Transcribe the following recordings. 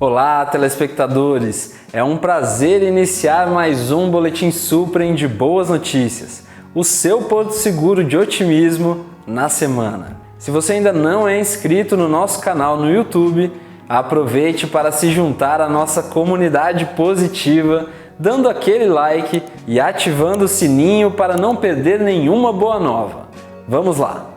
Olá, telespectadores! É um prazer iniciar mais um Boletim Suprem de Boas Notícias, o seu porto seguro de otimismo na semana. Se você ainda não é inscrito no nosso canal no YouTube, aproveite para se juntar à nossa comunidade positiva, dando aquele like e ativando o sininho para não perder nenhuma boa nova. Vamos lá!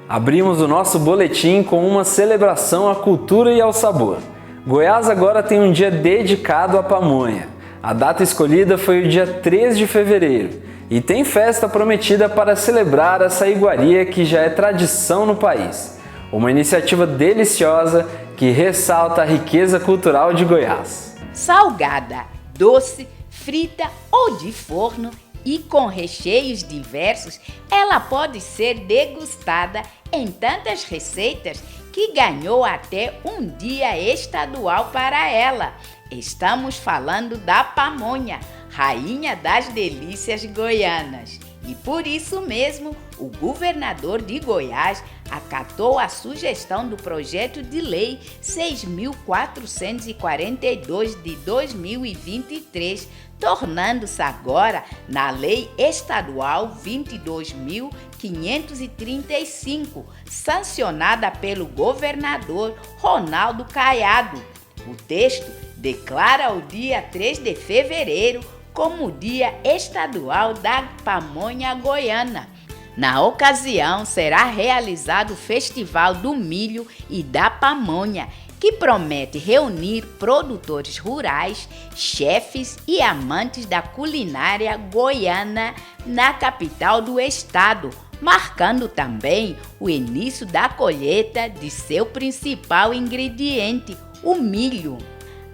Abrimos o nosso boletim com uma celebração à cultura e ao sabor. Goiás agora tem um dia dedicado à pamonha. A data escolhida foi o dia 3 de fevereiro e tem festa prometida para celebrar essa iguaria que já é tradição no país. Uma iniciativa deliciosa que ressalta a riqueza cultural de Goiás. Salgada, doce, frita ou de forno e com recheios diversos, ela pode ser degustada em tantas receitas que ganhou até um dia estadual para ela. Estamos falando da pamonha, rainha das delícias goianas. E por isso mesmo, o governador de Goiás acatou a sugestão do projeto de lei 6.442 de 2023, tornando-se agora na Lei Estadual 22.535, sancionada pelo governador Ronaldo Caiado. O texto declara o dia 3 de fevereiro como Dia Estadual da Pamonha Goiana. Na ocasião, será realizado o Festival do Milho e da Pamonha, que promete reunir produtores rurais, chefes e amantes da culinária goiana na capital do estado, marcando também o início da colheita de seu principal ingrediente, o milho.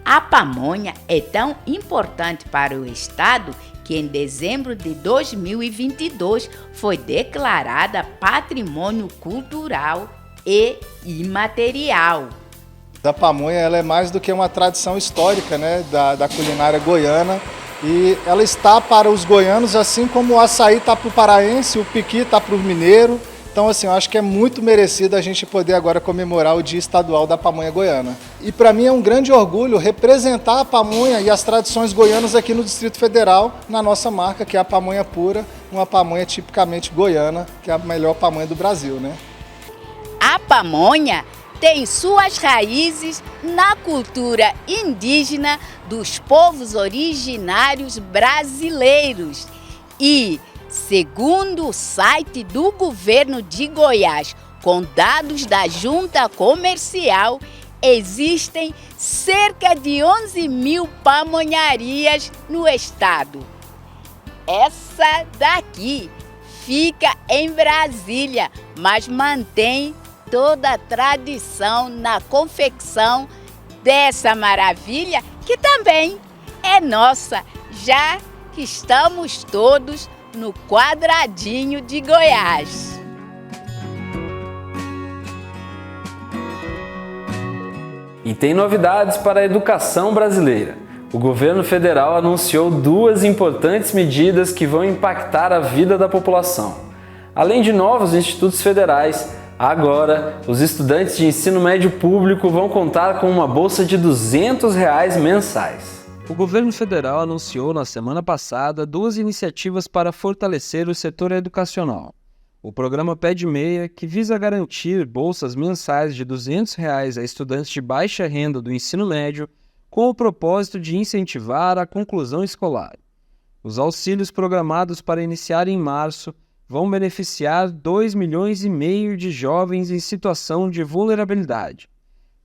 A pamonha é tão importante para o estado que em dezembro de 2022 foi declarada Patrimônio Cultural e Imaterial. A pamonha ela é mais do que uma tradição histórica, né, da culinária goiana, e ela está para os goianos assim como o açaí está para o paraense, o piqui está para o mineiro. Então, assim, eu acho que é muito merecido a gente poder agora comemorar o Dia Estadual da Pamonha Goiana. E para mim é um grande orgulho representar a pamonha e as tradições goianas aqui no Distrito Federal, na nossa marca, que é a Pamonha Pura, uma pamonha tipicamente goiana, que é a melhor pamonha do Brasil, né? A pamonha tem suas raízes na cultura indígena dos povos originários brasileiros e, segundo o site do governo de Goiás, com dados da Junta Comercial, existem cerca de 11 mil pamonharias no estado. Essa daqui fica em Brasília, mas mantém toda a tradição na confecção dessa maravilha, que também é nossa, já que estamos todos no quadradinho de Goiás. E tem novidades para a educação brasileira. O governo federal anunciou duas importantes medidas que vão impactar a vida da população. Além de novos institutos federais, agora os estudantes de ensino médio público vão contar com uma bolsa de R$ 200 mensais. O governo federal anunciou na semana passada duas iniciativas para fortalecer o setor educacional. O programa Pé de Meia, que visa garantir bolsas mensais de R$ 200 a estudantes de baixa renda do ensino médio, com o propósito de incentivar a conclusão escolar. Os auxílios programados para iniciar em março vão beneficiar 2,5 milhões de jovens em situação de vulnerabilidade.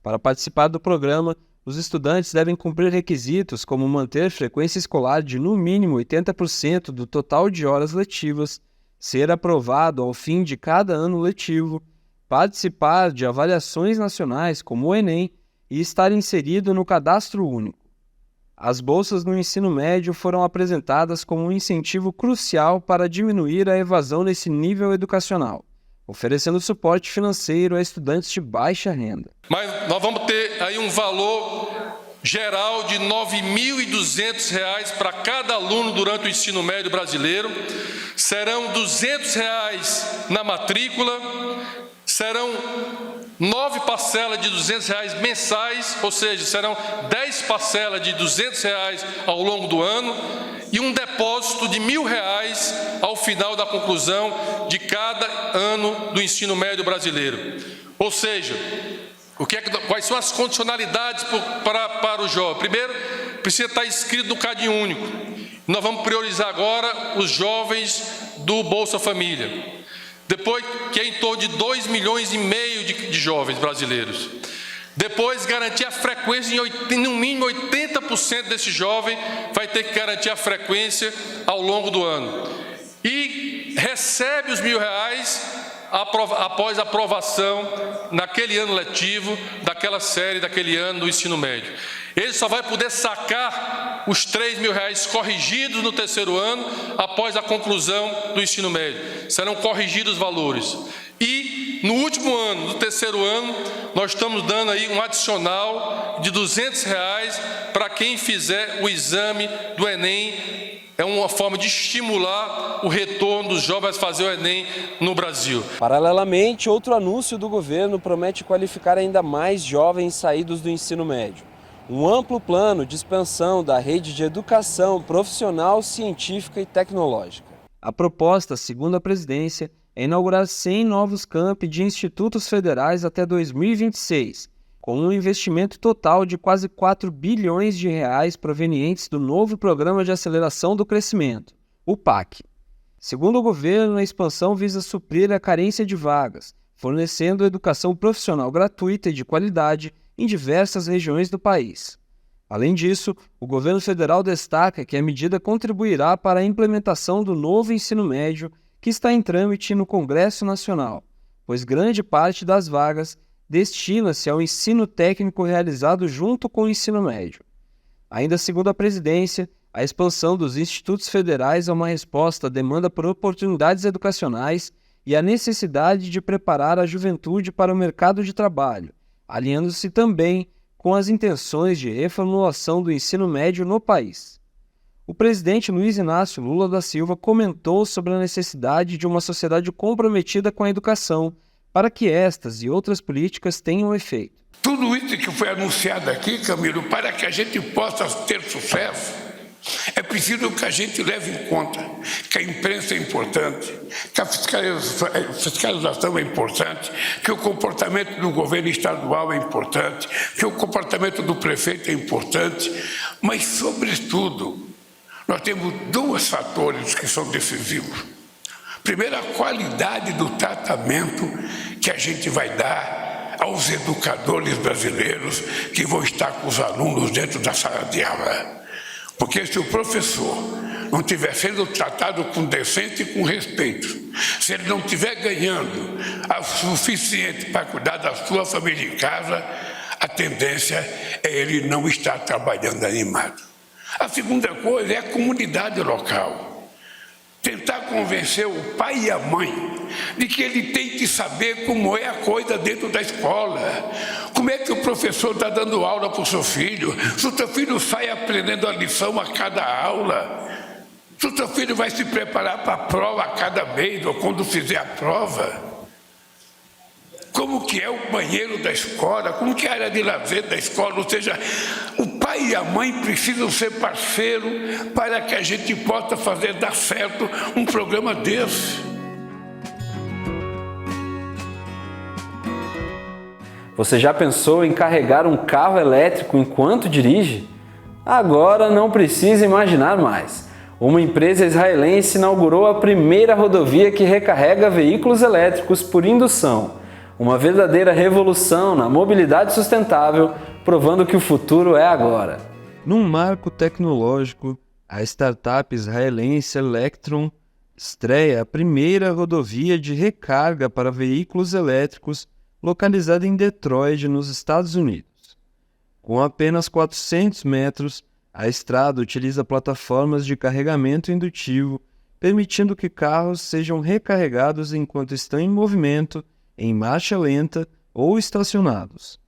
Para participar do programa, os estudantes devem cumprir requisitos como manter frequência escolar de no mínimo 80% do total de horas letivas, ser aprovado ao fim de cada ano letivo, participar de avaliações nacionais como o Enem e estar inserido no Cadastro Único. As bolsas no ensino médio foram apresentadas como um incentivo crucial para diminuir a evasão nesse nível educacional, oferecendo suporte financeiro a estudantes de baixa renda. Mas nós vamos ter aí um valor geral de R$ 9.200 para cada aluno durante o ensino médio brasileiro. Serão R$ 200 na matrícula, serão 9 parcelas de R$ 200 mensais, ou seja, serão 10 parcelas de R$ 200 ao longo do ano e um depósito de R$ 1.000 ao final da conclusão de cada ano do ensino médio brasileiro. Ou seja, quais são as condicionalidades para o jovem? Primeiro, precisa estar inscrito no Cadinho Único. Nós vamos priorizar agora os jovens do Bolsa Família. Depois, que é em torno de 2,5 milhões de jovens brasileiros. Depois, garantir a frequência, no mínimo 80% desse jovem vai ter que garantir a frequência ao longo do ano. E recebe os R$ 1.000 após a aprovação naquele ano letivo, daquela série, daquele ano do ensino médio. Ele só vai poder sacar os R$ 3.000 corrigidos no terceiro ano, após a conclusão do ensino médio. Serão corrigidos os valores. E, no último ano, no terceiro ano, nós estamos dando aí um adicional de R$ 200 para quem fizer o exame do Enem. É uma forma de estimular o retorno dos jovens a fazer o Enem no Brasil. Paralelamente, outro anúncio do governo promete qualificar ainda mais jovens saídos do ensino médio. Um amplo plano de expansão da rede de educação profissional, científica e tecnológica. A proposta, segundo a presidência, é inaugurar 100 novos campi de institutos federais até 2026, com um investimento total de quase R$ 4 bilhões provenientes do novo Programa de Aceleração do Crescimento, o PAC. Segundo o governo, a expansão visa suprir a carência de vagas, fornecendo educação profissional gratuita e de qualidade em diversas regiões do país. Além disso, o governo federal destaca que a medida contribuirá para a implementação do novo ensino médio que está em trâmite no Congresso Nacional, pois grande parte das vagas destina-se ao ensino técnico realizado junto com o ensino médio. Ainda segundo a presidência, a expansão dos institutos federais é uma resposta à demanda por oportunidades educacionais e à necessidade de preparar a juventude para o mercado de trabalho, alinhando-se também com as intenções de reformulação do ensino médio no país. O presidente Luiz Inácio Lula da Silva comentou sobre a necessidade de uma sociedade comprometida com a educação, para que estas e outras políticas tenham efeito. Tudo isso que foi anunciado aqui, Camilo, para que a gente possa ter sucesso, é preciso que a gente leve em conta que a imprensa é importante, que a fiscalização é importante, que o comportamento do governo estadual é importante, que o comportamento do prefeito é importante, mas, sobretudo, nós temos 2 fatores que são decisivos. Primeiro, a qualidade do tratamento que a gente vai dar aos educadores brasileiros que vão estar com os alunos dentro da sala de aula. Porque se o professor não estiver sendo tratado com decência e com respeito, se ele não estiver ganhando o suficiente para cuidar da sua família em casa, a tendência é ele não estar trabalhando animado. A segunda coisa é a comunidade local. Tentar convencer o pai e a mãe de que ele tem que saber como é a coisa dentro da escola. Como é que o professor está dando aula para o seu filho? Se o seu filho sai aprendendo a lição a cada aula, se o seu filho vai se preparar para a prova a cada mês ou quando fizer a prova. Como que é o banheiro da escola, como que é a área de lazer da escola, ou seja, o pai e a mãe precisam ser parceiros para que a gente possa fazer dar certo um programa desse. Você já pensou em carregar um carro elétrico enquanto dirige? Agora não precisa imaginar mais. Uma empresa israelense inaugurou a primeira rodovia que recarrega veículos elétricos por indução. Uma verdadeira revolução na mobilidade sustentável, provando que o futuro é agora. Num marco tecnológico, a startup israelense Electron estreia a primeira rodovia de recarga para veículos elétricos localizada em Detroit, nos Estados Unidos. Com apenas 400 metros, a estrada utiliza plataformas de carregamento indutivo permitindo que carros sejam recarregados enquanto estão em movimento, em marcha lenta ou estacionados.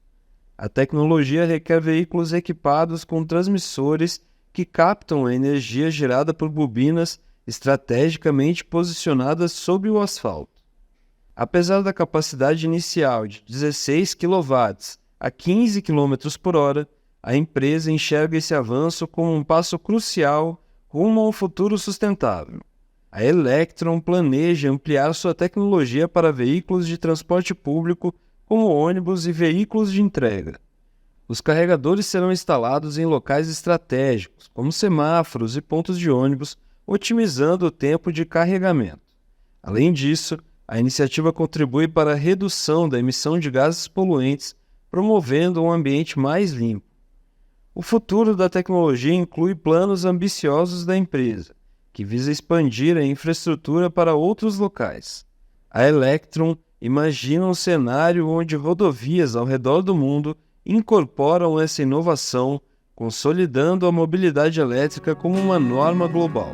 A tecnologia requer veículos equipados com transmissores que captam a energia gerada por bobinas estrategicamente posicionadas sobre o asfalto. Apesar da capacidade inicial de 16 kW a 15 km por hora, a empresa enxerga esse avanço como um passo crucial rumo a um futuro sustentável. A Electron planeja ampliar sua tecnologia para veículos de transporte público, como ônibus e veículos de entrega. Os carregadores serão instalados em locais estratégicos, como semáforos e pontos de ônibus, otimizando o tempo de carregamento. Além disso, a iniciativa contribui para a redução da emissão de gases poluentes, promovendo um ambiente mais limpo. O futuro da tecnologia inclui planos ambiciosos da empresa, que visa expandir a infraestrutura para outros locais. A Electron imagina um cenário onde rodovias ao redor do mundo incorporam essa inovação, consolidando a mobilidade elétrica como uma norma global.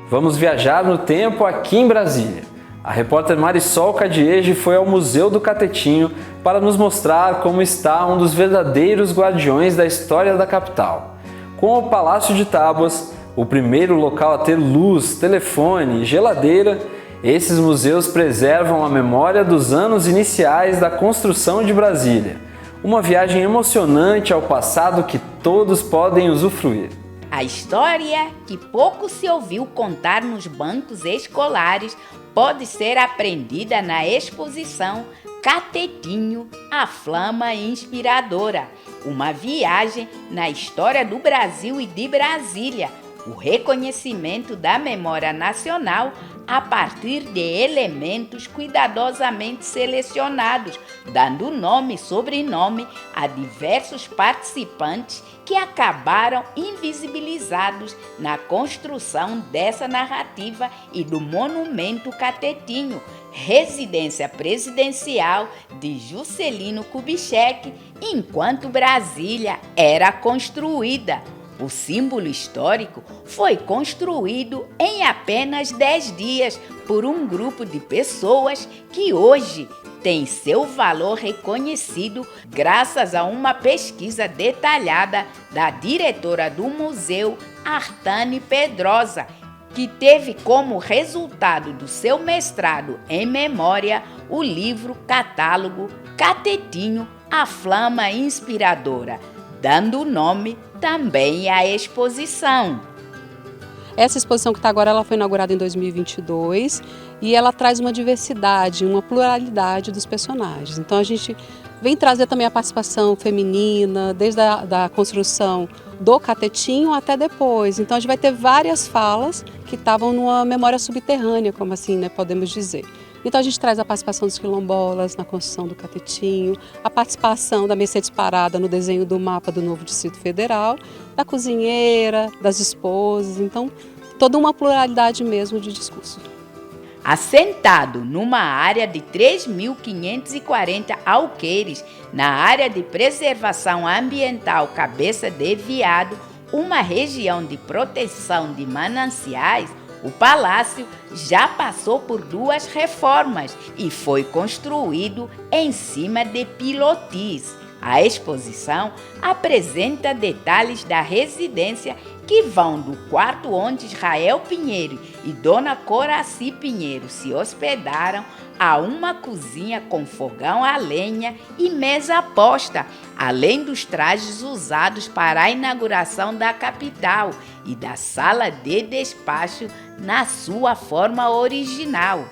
Vamos viajar no tempo aqui em Brasília. A repórter Marisol Cadiege foi ao Museu do Catetinho para nos mostrar como está um dos verdadeiros guardiões da história da capital. Com o Palácio de Tábuas, o primeiro local a ter luz, telefone e geladeira, esses museus preservam a memória dos anos iniciais da construção de Brasília. Uma viagem emocionante ao passado que todos podem usufruir. A história que pouco se ouviu contar nos bancos escolares pode ser aprendida na exposição Catetinho, a Flama Inspiradora, uma viagem na história do Brasil e de Brasília, o reconhecimento da memória nacional a partir de elementos cuidadosamente selecionados, dando nome e sobrenome a diversos participantes que acabaram invisibilizados na construção dessa narrativa e do Monumento Catetinho, residência presidencial de Juscelino Kubitschek, enquanto Brasília era construída. O símbolo histórico foi construído em apenas 10 dias por um grupo de pessoas que hoje tem seu valor reconhecido graças a uma pesquisa detalhada da diretora do museu, Artane Pedrosa, que teve como resultado do seu mestrado em memória o livro catálogo Catetinho, a Flama Inspiradora, dando nome também à exposição. Essa exposição que está agora, ela foi inaugurada em 2022 e ela traz uma diversidade, uma pluralidade dos personagens. Então a gente vem trazer também a participação feminina, desde a da construção do Catetinho até depois. Então a gente vai ter várias falas que estavam numa memória subterrânea, como assim, né, podemos dizer. Então a gente traz a participação dos quilombolas na construção do Catetinho, a participação da Mercedes Parada no desenho do mapa do novo Distrito Federal, da cozinheira, das esposas, então toda uma pluralidade mesmo de discurso. Assentado numa área de 3.540 alqueires, na área de preservação ambiental Cabeça de Viado, uma região de proteção de mananciais, o palácio já passou por 2 reformas e foi construído em cima de pilotis. A exposição apresenta detalhes da residência que vão do quarto onde Israel Pinheiro e Dona Coraci Pinheiro se hospedaram a uma cozinha com fogão a lenha e mesa posta, além dos trajes usados para a inauguração da capital e da sala de despacho na sua forma original.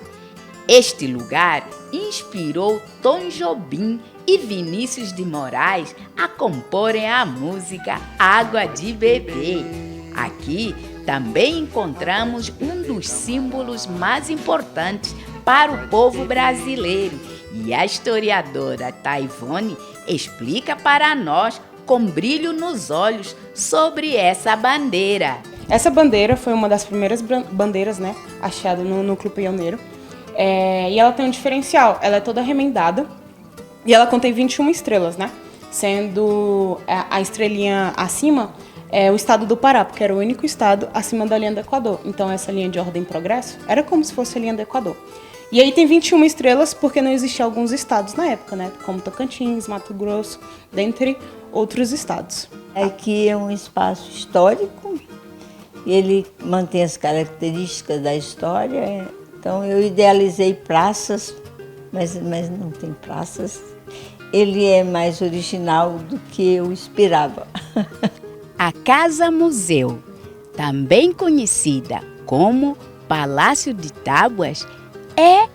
Este lugar inspirou Tom Jobim e Vinícius de Moraes a comporem a música Água de Beber. Aqui também encontramos um dos símbolos mais importantes para o povo brasileiro e a historiadora Taivone explica para nós com brilho nos olhos sobre essa bandeira. Essa bandeira foi uma das primeiras bandeiras, né, achada no Núcleo Pioneiro. E ela tem um diferencial, ela é toda remendada e ela contém 21 estrelas, né? Sendo a estrelinha acima o estado do Pará, porque era o único estado acima da linha do Equador. Então essa linha de ordem e progresso era como se fosse a linha do Equador. E aí tem 21 estrelas porque não existiam alguns estados na época, né? Como Tocantins, Mato Grosso, dentre outros estados. Aqui é um espaço histórico, ele mantém as características da história. Então eu idealizei praças, mas não tem praças. Ele é mais original do que eu esperava. A Casa Museu, também conhecida como Palácio de Tábuas, é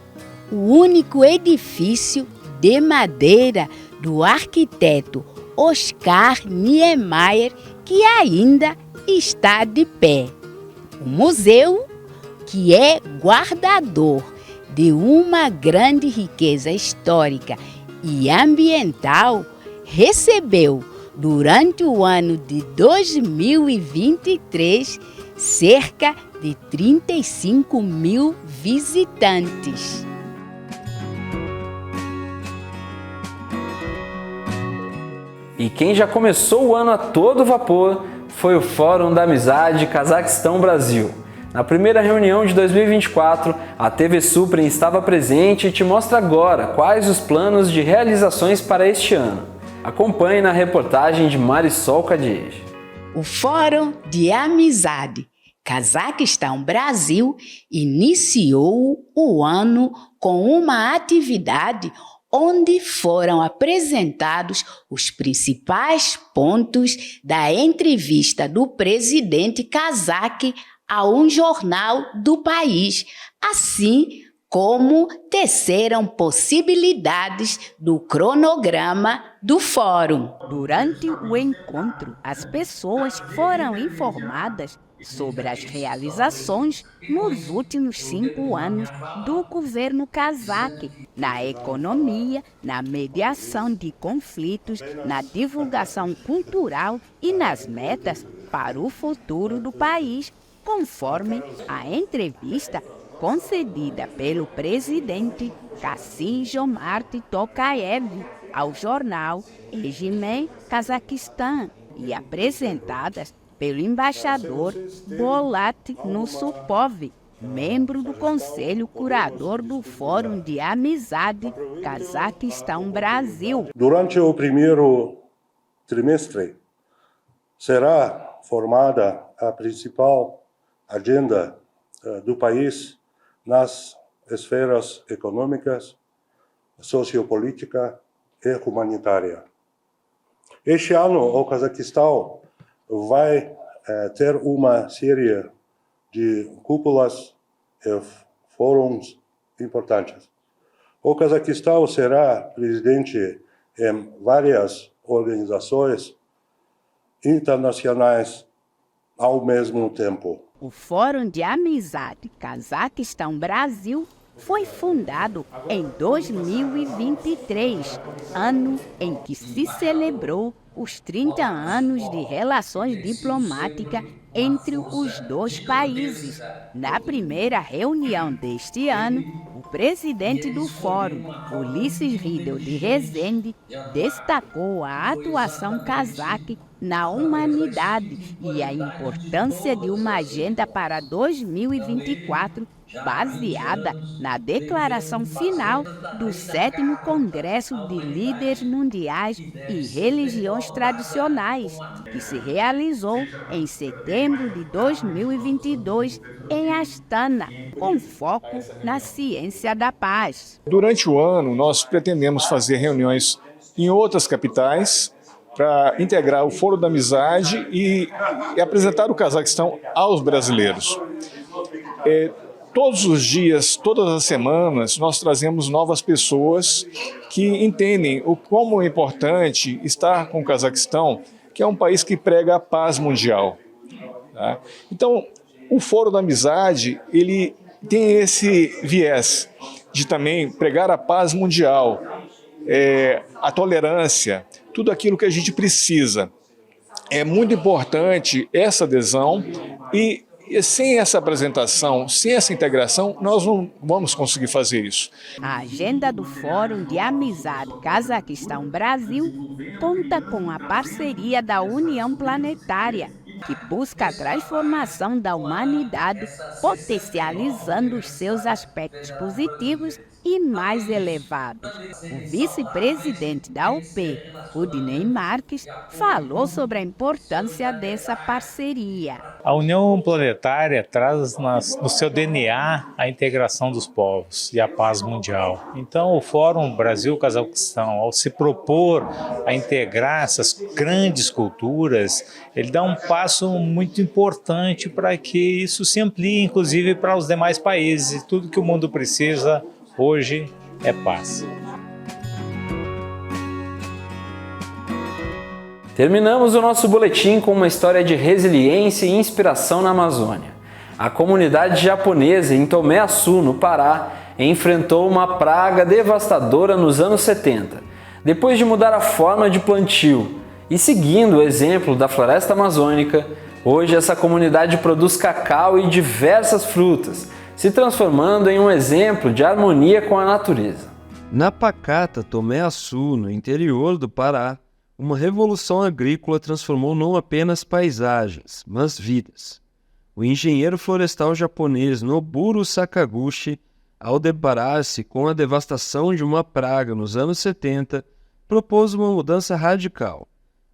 o único edifício de madeira do arquiteto Oscar Niemeyer que ainda está de pé. O museu, que é guardador de uma grande riqueza histórica e ambiental, recebeu durante o ano de 2023 cerca de 35 mil visitantes. E quem já começou o ano a todo vapor foi o Fórum da Amizade Cazaquistão-Brasil. Na primeira reunião de 2024, a TV Suprem estava presente e te mostra agora quais os planos de realizações para este ano. Acompanhe na reportagem de Marisol Cadiege. O Fórum de Amizade Cazaquistão-Brasil iniciou o ano com uma atividade onde foram apresentados os principais pontos da entrevista do presidente cazaque a um jornal do país, assim como teceram possibilidades do cronograma do fórum. Durante o encontro, as pessoas foram informadas sobre as realizações nos últimos 5 anos do governo cazaque na economia, na mediação de conflitos, na divulgação cultural e nas metas para o futuro do país, conforme a entrevista concedida pelo presidente Kassym-Jomart Tokayev ao jornal Egimem Cazaquistão e apresentadas pelo embaixador Bolat Nusupov, membro do Conselho Curador do Fórum de Amizade Cazaquistão-Brasil. Durante o primeiro trimestre, será formada a principal agenda do país nas esferas econômicas, sociopolítica e humanitária. Este ano, o Cazaquistão vai ter uma série de cúpulas e fóruns importantes. O Cazaquistão será presidente em várias organizações internacionais ao mesmo tempo. O Fórum de Amizade Cazaquistão-Brasil foi fundado em 2023, ano em que se celebrou os 30 anos de relações diplomáticas entre os dois países. Na primeira reunião deste ano, o presidente do Fórum, Ulisses Riedel de Rezende, destacou a atuação cazaque na humanidade e a importância de uma agenda para 2024 baseada na declaração final do 7º Congresso de Líderes Mundiais e Religiões Tradicionais, que se realizou em setembro de 2022 em Astana, com foco na ciência da paz. Durante o ano, nós pretendemos fazer reuniões em outras capitais para integrar o Fórum da Amizade e apresentar o Cazaquistão aos brasileiros. Todos os dias, todas as semanas, nós trazemos novas pessoas que entendem o como é importante estar com o Cazaquistão, que é um país que prega a paz mundial. Tá? Então, o Fórum da Amizade, ele tem esse viés de também pregar a paz mundial, a tolerância, tudo aquilo que a gente precisa. É muito importante essa adesão e sem essa apresentação, sem essa integração, nós não vamos conseguir fazer isso. A agenda do Fórum de Amizade Cazaquistão-Brasil conta com a parceria da União Planetária, que busca a transformação da humanidade, potencializando os seus aspectos positivos e mais elevados. O vice-presidente da UP, Rudinei Marques, falou sobre a importância dessa parceria. A União Planetária traz no seu DNA a integração dos povos e a paz mundial. Então, o Fórum Brasil-Cazaquistão, ao se propor a integrar essas grandes culturas, ele dá um passo muito importante para que isso se amplie, inclusive, para os demais países. Tudo que o mundo precisa hoje é paz. Terminamos o nosso boletim com uma história de resiliência e inspiração na Amazônia. A comunidade japonesa em Tomé Açu, no Pará, enfrentou uma praga devastadora nos anos 70. Depois de mudar a forma de plantio e seguindo o exemplo da floresta amazônica, hoje essa comunidade produz cacau e diversas frutas, se transformando em um exemplo de harmonia com a natureza. Na pacata Tomé Açu, no interior do Pará, uma revolução agrícola transformou não apenas paisagens, mas vidas. O engenheiro florestal japonês Noburo Sakaguchi, ao deparar-se com a devastação de uma praga nos anos 70, propôs uma mudança radical.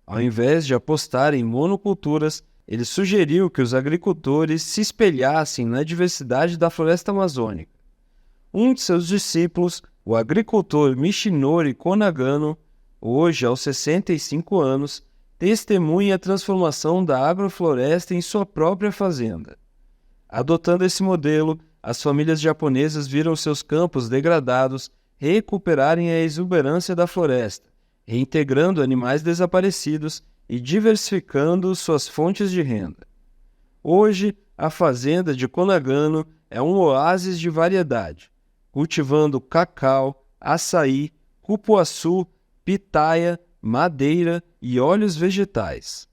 Ao invés de apostar em monoculturas, ele sugeriu que os agricultores se espelhassem na diversidade da floresta amazônica. Um de seus discípulos, o agricultor Michinori Konagano, hoje aos 65 anos, testemunha a transformação da agrofloresta em sua própria fazenda. Adotando esse modelo, as famílias japonesas viram seus campos degradados recuperarem a exuberância da floresta, reintegrando animais desaparecidos e diversificando suas fontes de renda. Hoje, a fazenda de Konagano é um oásis de variedade, cultivando cacau, açaí, cupuaçu, pitaia, madeira e óleos vegetais.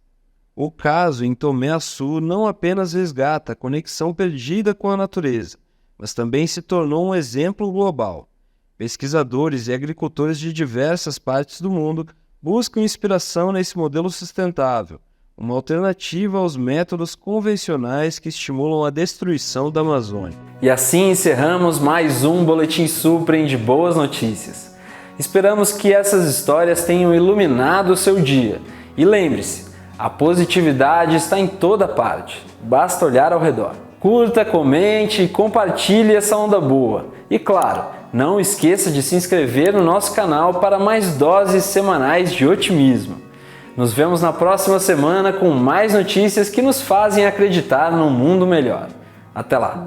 O caso em Tomé Açu não apenas resgata a conexão perdida com a natureza, mas também se tornou um exemplo global. Pesquisadores e agricultores de diversas partes do mundo buscam inspiração nesse modelo sustentável, uma alternativa aos métodos convencionais que estimulam a destruição da Amazônia. E assim encerramos mais um Boletim Suprem de Boas Notícias. Esperamos que essas histórias tenham iluminado o seu dia. E lembre-se, a positividade está em toda parte, basta olhar ao redor. Curta, comente e compartilhe essa onda boa. E claro, não esqueça de se inscrever no nosso canal para mais doses semanais de otimismo. Nos vemos na próxima semana com mais notícias que nos fazem acreditar num mundo melhor. Até lá!